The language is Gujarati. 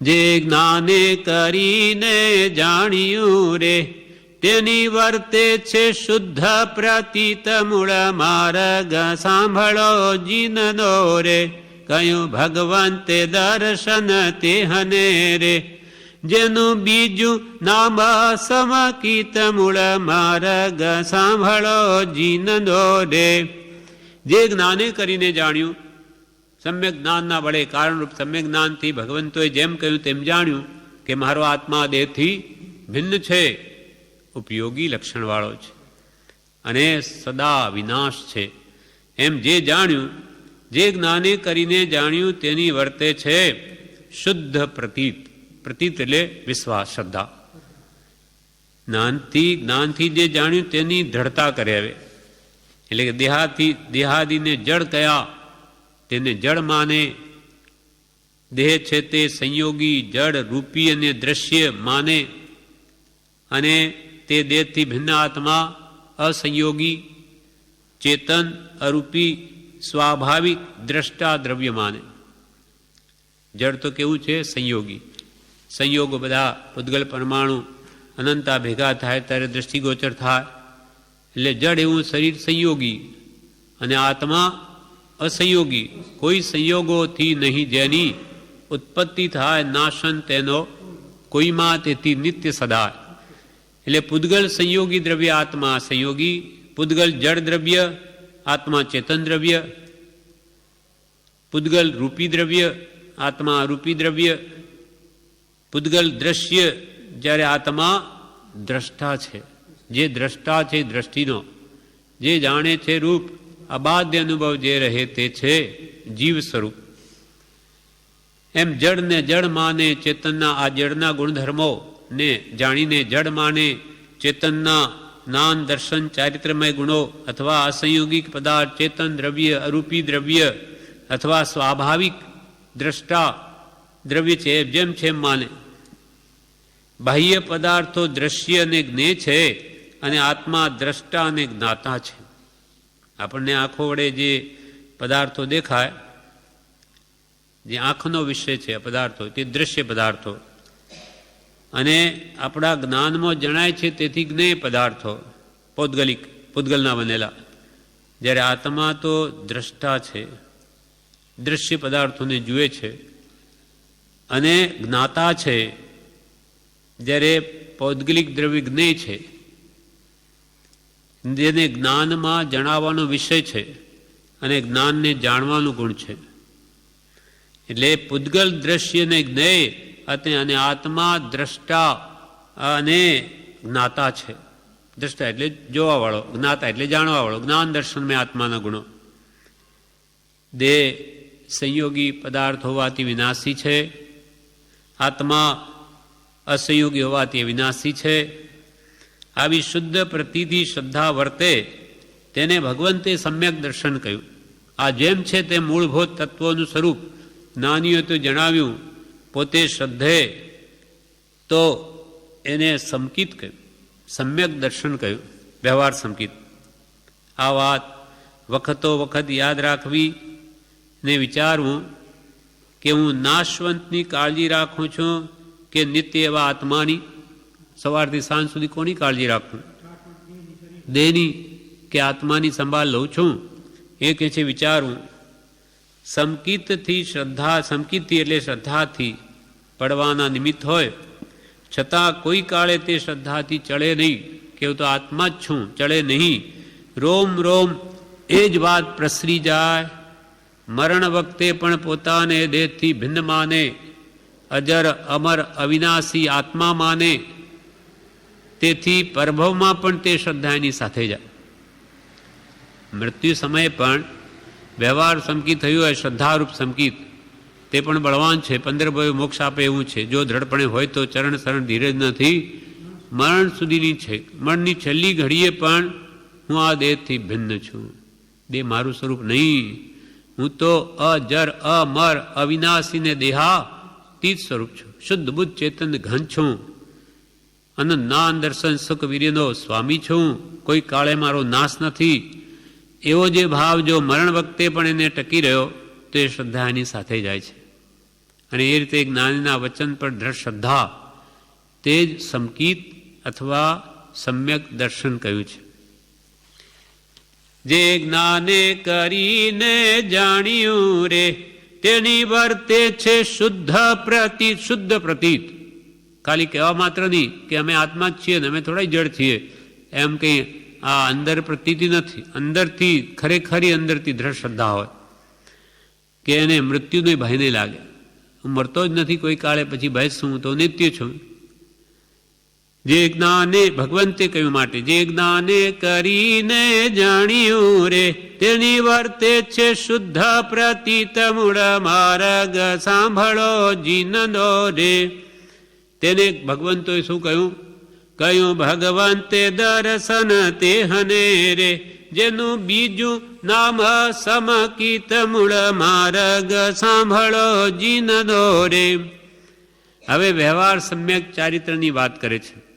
જે જ્ઞાને કરીને જાણ્યું રે તેની વર્તે છે શુદ્ધ પ્રતીત મૂળ માર્ગ સાંભળો જીનનો રે કયું ભગવંતે દર્શન તે હને રે જેનું બીજું નામ સમકીત મૂળ માર્ગ સાંભળો જીનનો રે જે જ્ઞાને કરીને જાણ્યું સમ્યક જ્ઞાનના વડે કારણરૂપ સમ્યક જ્ઞાનથી ભગવંતોએ જેમ કહ્યું તેમ જાણ્યું કે મારો આત્મા દેહથી ભિન્ન છે, ઉપયોગી લક્ષણવાળો છે અને સદા વિનાશ છે, એમ જે જાણ્યું, જે જ્ઞાને કરીને જાણ્યું તેની વર્તે છે શુદ્ધ પ્રતીત. પ્રતીત એટલે વિશ્વાસ, શ્રદ્ધા. જ્ઞાનથી જે જાણ્યું તેની દ્રઢતા કરે. હવે એટલે કે દેહાદિને જળ કયા તેને જળ માને, દેહ છે તે સંયોગી જળ રૂપી અને દ્રશ્ય માને, અને તે દેહથી ભિન્ન આત્મા અસંયોગી ચેતન અરૂપી સ્વાભાવિક દ્રષ્ટા દ્રવ્ય માને. જળ તો કેવું છે? સંયોગી. સંયોગો બધા પૂતગલ પરમાણુ અનંતા ભેગા થાય ત્યારે દ્રષ્ટિગોચર થાય, એટલે જળ એવું શરીર સંયોગી અને આત્મા અસંયોગી, કોઈ સંયોગોથી નહીં, જેની ઉત્પત્તિ થાય નાશન તેનો કોઈમાં તેથી નિત્ય સદા. એટલે પૂતગલ સંયોગી દ્રવ્ય, આત્મા સંયોગી. પૂતગલ જળ દ્રવ્ય, આત્મા ચેતન દ્રવ્ય. પૂતગલ રૂપી દ્રવ્ય, આત્મા રૂપી દ્રવ્ય. પૂતગલ દ્રશ્ય, જ્યારે આત્મા દ્રષ્ટા છે, જે દ્રષ્ટા છે દ્રષ્ટિનો, જે જાણે છે રૂપ, અબાધ્ય અનુભવ જે રહે તે છે જીવ સ્વરૂપ. એમ જળને જળ માને, ચેતનના આ જળના ગુણધર્મો ને જાણીને જળ માને, ચેતનના જ્ઞાન દર્શન ચારિત્રમય ગુણો અથવા અસંયોગિક પદાર્થ ચેતન દ્રવ્ય અરૂપી દ્રવ્ય અથવા સ્વાભાવિક દ્રષ્ટા દ્રવ્ય છે જેમ છે એમ માને. બાહ્ય પદાર્થો દ્રશ્ય અને જ્ઞેય છે અને આત્મા દ્રષ્ટા અને જ્ઞાતા છે. આપણને આંખો વડે જે પદાર્થો દેખાય, જે આંખનો વિષય છે પદાર્થો, તે દ્રશ્ય પદાર્થો, અને આપણા જ્ઞાનમાં જણાય છે તેથી જ્ઞેય પદાર્થો પૌદ્ગલિક, પૂતગલના બનેલા. જ્યારે આત્મા તો દ્રષ્ટા છે, દ્રશ્ય પદાર્થોને જુએ છે અને જ્ઞાતા છે. જ્યારે પૌદ્ગલિક દ્રવ્ય જ્ઞેય છે, જેને જ્ઞાનમાં જણાવવાનો વિષય છે અને જ્ઞાનને જાણવાનું ગુણ છે. એટલે પૂતગલ દ્રશ્ય ને જ્ઞેય અને આત્મા દ્રષ્ટા અને જ્ઞાતા છે. દ્રષ્ટા એટલે જોવાવાળો, જ્ઞાતા એટલે જાણવાવાળો. જ્ઞાન દર્શનમય આત્માના ગુણો. દેહ સંયોગી પદાર્થ હોવાથી વિનાશી છે, આત્મા અસંયોગી હોવાથી વિનાશી છે. આવી શુદ્ધ પ્રતિથી શ્રદ્ધા વર્તે તેને ભગવંતે સમ્યક દર્શન કહ્યું. આ જેમ છે તે મૂળભૂત તત્વોનું સ્વરૂપ જ્ઞાનીઓએ તો જણાવ્યું, પોતે શ્રદ્ધે તો એને સમકિત કહ્યું, સમ્યક દર્શન કહ્યું, વ્યવહાર સમકિત. આ વાત વખતો વખત યાદ રાખવી ને વિચારવું કે હું નાશવંતની કાળજી રાખું છું કે નિત્ય એવા આત્માની. સવારથી સાંજ સુધી કોની કાળજી રાખું? દેહની કે આત્માની સંભાળ લઉં છું? એ કે છે વિચારવું. સમકિતથી શ્રદ્ધા, સમકિતથી એટલે શ્રદ્ધાથી પડવાના નિમિત્ત હોય છતાં કોઈ કાળે તે શ્રદ્ધાથી ચડે નહીં કે હું તો આત્મા જ છું, ચડે નહીં. રોમ રોમ એ જ વાત પ્રસરી જાય. મરણ વખતે પણ પોતાને દેહથી ભિન્ન માને, અજર અમર અવિનાશી આત્મા માને. તેથી પરભવમાં પણ તે શ્રદ્ધા એની સાથે જાય. મૃત્યુ સમયે પણ વ્યવહાર સમકિત થયું હોય, શ્રદ્ધારૂપ સમકિત, તે પણ બળવાન છે, 15 ભવે મોક્ષ આપે એવું છે. જો દ્રઢપણે હોય તો ચરણ શરણ ધીરજ નથી, મરણ સુધીની છે. મરણની છેલ્લી ઘડીએ પણ હું આ દેહથી ભિન્ન છું, દેહ મારું સ્વરૂપ નહીં. હું તો અજર અમર અવિનાશી ને દેહાતીત સ્વરૂપ છું, શુદ્ધ બુદ્ધ ચેતન ઘન છું, અને જ્ઞાન દર્શન સુખ વીર્યનો સ્વામી છું. કોઈ કાળે મારો નાશ નથી. એવો જે ભાવ જો મરણ વખતે પણ એને ટકી રહ્યો તો એ શ્રદ્ધા એની સાથે જાય છે. અને એ રીતે જ્ઞાનીના વચન પર દ્રઢ શ્રદ્ધા, તે જ સમકીત અથવા સમ્યક દર્શન કહ્યું છે. જે જ્ઞાને કરીને જાણ્યું રે તેની વર્તે છે શુદ્ધ પ્રતીત. ખાલી કહેવા માત્ર નહીં કે અમે આત્મા જ છીએ ને અમે થોડા જડ છીએ, એમ કંઈ આ અંદર પ્રતીતિ નથી. અંદરથી ખરેખરી અંદરથી દ્રઢ શ્રદ્ધા હોય કે એને મૃત્યુનો ભય નહીં લાગે. હું મરતો જ નથી કોઈ કાળે, પછી ભય શું, તો નિત્ય છું. જે જ્ઞાને, ભગવંતે કહ્યું માટે, જે જ્ઞાને કરીને જાણ્યું રે તેની વર્તે છે શુદ્ધ પ્રતીત મૂળ માર્ગ સાંભળો જીનનો રે. તેને ભગવંતોએ શું કહ્યું? કહ્યું ભગવંતે દર્શન તે હને રે જેનું બીજું નામ સમકીત મૂળ માર્ગ સાંભળો જીનનો રે. હવે વ્યવહાર સમ્યક ચારિત્રની વાત કરે છે.